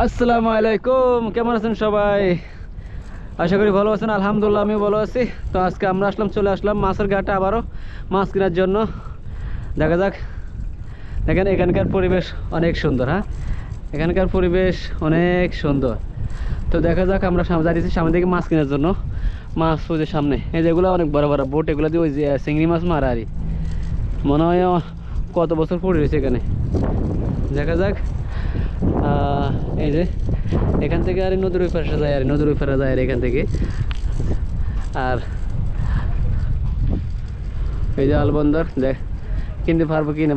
আসসালামু আলাইকুম, কেমন আছেন সবাই? আশা করি ভালো আছেন। আলহামদুলিল্লাহ আমি ভালো আছি। তো আজকে আমরা চলে আসলাম মাছের ঘাটে, আবারও মাছ কেনার জন্য। দেখা যাক। দেখেন এখানকার পরিবেশ অনেক সুন্দর। হ্যাঁ, এখানকার পরিবেশ অনেক সুন্দর। তো দেখা যাক, আমরা দাঁড়িয়েছি সামনে থেকে মাছ কেনার জন্য। মাছ ওই যে সামনে, এই যেগুলো অনেক বড় বড় বোট, এগুলো দিয়ে ওই যে চিংড়ি মাছ মারা আর মনে হয় কত বছর পড়ে রয়েছে এখানে। দেখা যাক। এই যে এখান থেকে আর নদীর ওই পাশে যায়, আর নদীর ওই পাশে যায় আর এখান থেকে। আর এই যে আলবন্দর, দেখ কিনতে পারবো কিনে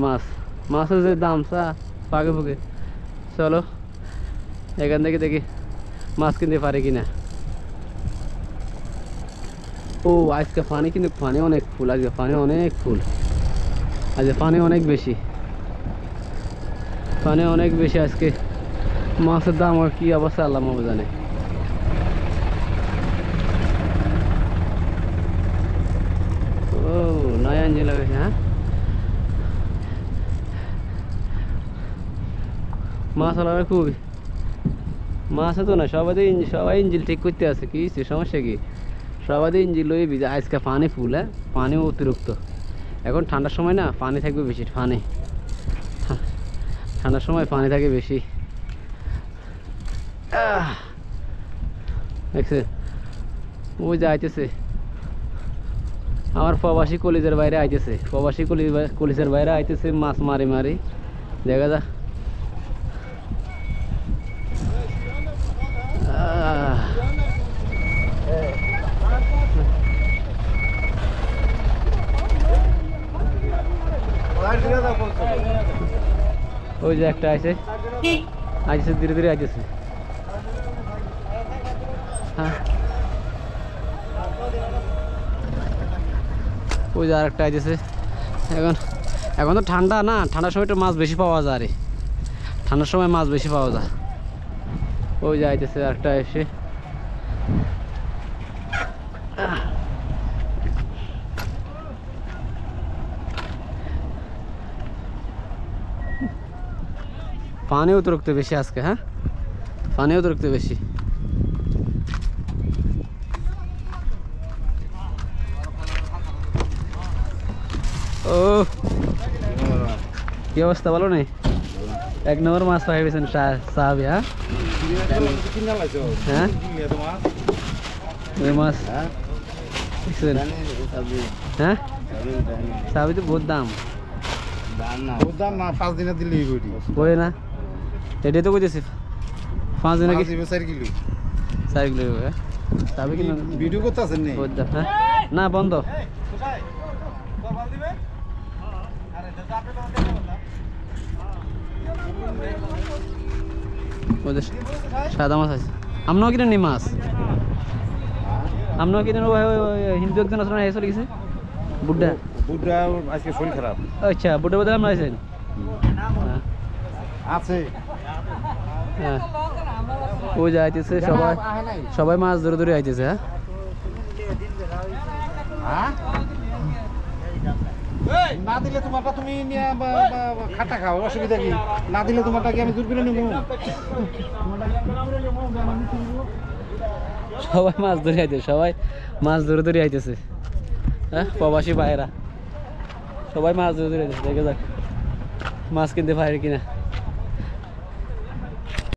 মাছের যে দাম পাকে ফুকে। চলো এখান থেকে দেখি মাছ কিনতে পারি কিনা। ও আজকে পানি, কিন্তু পানি অনেক ফুল, আজকে পানি অনেক ফুল, আজকে পানি অনেক বেশি, পানি অনেক বেশি আজকে। মাছের দাম আর কি অবস্থা আল্লাহ মাহবুব জানে। ও নয়া ইঞ্জিন লাগাইছে। হ্যাঁ, মাছ আলাদা খুবই মাছ তো না, সবাই ইঞ্জিন ঠিক করতে আছে। কি সমস্যা কি? সবাই ইঞ্জিন লই ভিজা, আজকে পানি ফুল। হ্যাঁ, পানি অতিরিক্ত। এখন ঠান্ডার সময় না, পানি থাকবে বেশি। ঠান্ডার সময় পানি থাকে বেশি। দেখছেন ওই যে আইতেছে আমার প্রবাসী কলিজের বাইরে আইতেছে, প্রবাসী কলিজের বাইরে আইতেছে মাছ মারি মারি। দেখা যা। ওই যে একটা আইছে ধীরে ধীরে আইতেছে। হ্যাঁ, ওই যে আরেকটা আইতেছে। এখন তো ঠান্ডা না, ঠান্ডার সময় একটু মাছ বেশি পাওয়া যায়। আরে ঠান্ডার সময় মাছ বেশি পাওয়া যায়। ওই যে আইতেছে আরেকটা এসে। পানি অতিরিক্ত বেশি আজকে। হ্যাঁ, পানি অতিরিক্ত বেশি। ও কি অবস্থা, ভালো নেই? এক নম্বর মাছ পাই পেয়েছেন সাহাবি। হ্যাঁ, হ্যাঁ ওই মাছ দেখছেন? হ্যাঁ, সাহাবি তো বহুত দাম। না 5 দিনে দিলে বই না, এটাই তো কইতেছি 5 দিনে কি 4 কিলো 4 কিলো। সাহাবি কি ভিডিও করতে আছেন নি? হ্যাঁ না, বন্ধ। সাদা মাছ আছে। আমরাও কিনে নি মাছ, আমরাও কিনে। হিন্দু একজন আসলে চলে গেছে, বুড্ডা আজকে শরীর খারাপ। আচ্ছা, বুড্ডা বদলে আমরা আছেন আছে। হ্যাঁ, ওই যে আইতেছে সবাই মাছ ধরে ধরে আইতেছে। হ্যাঁ, না দিলে তোমারটা তুমি খাটা খাও, অসুবিধা কি? না দিলে তোমারটা কি আমি দূর করে নেবো? সবাই মাছ ধরে আইতেছে, সবাই মাছ ধরে ধরে আইতেছে। হ্যাঁ, প্রবাসী ভাইয়েরা সবাই মাছ ধরে ধরে আইতেছে। দেখে যাক মাছ কিনতে পারে কিনা।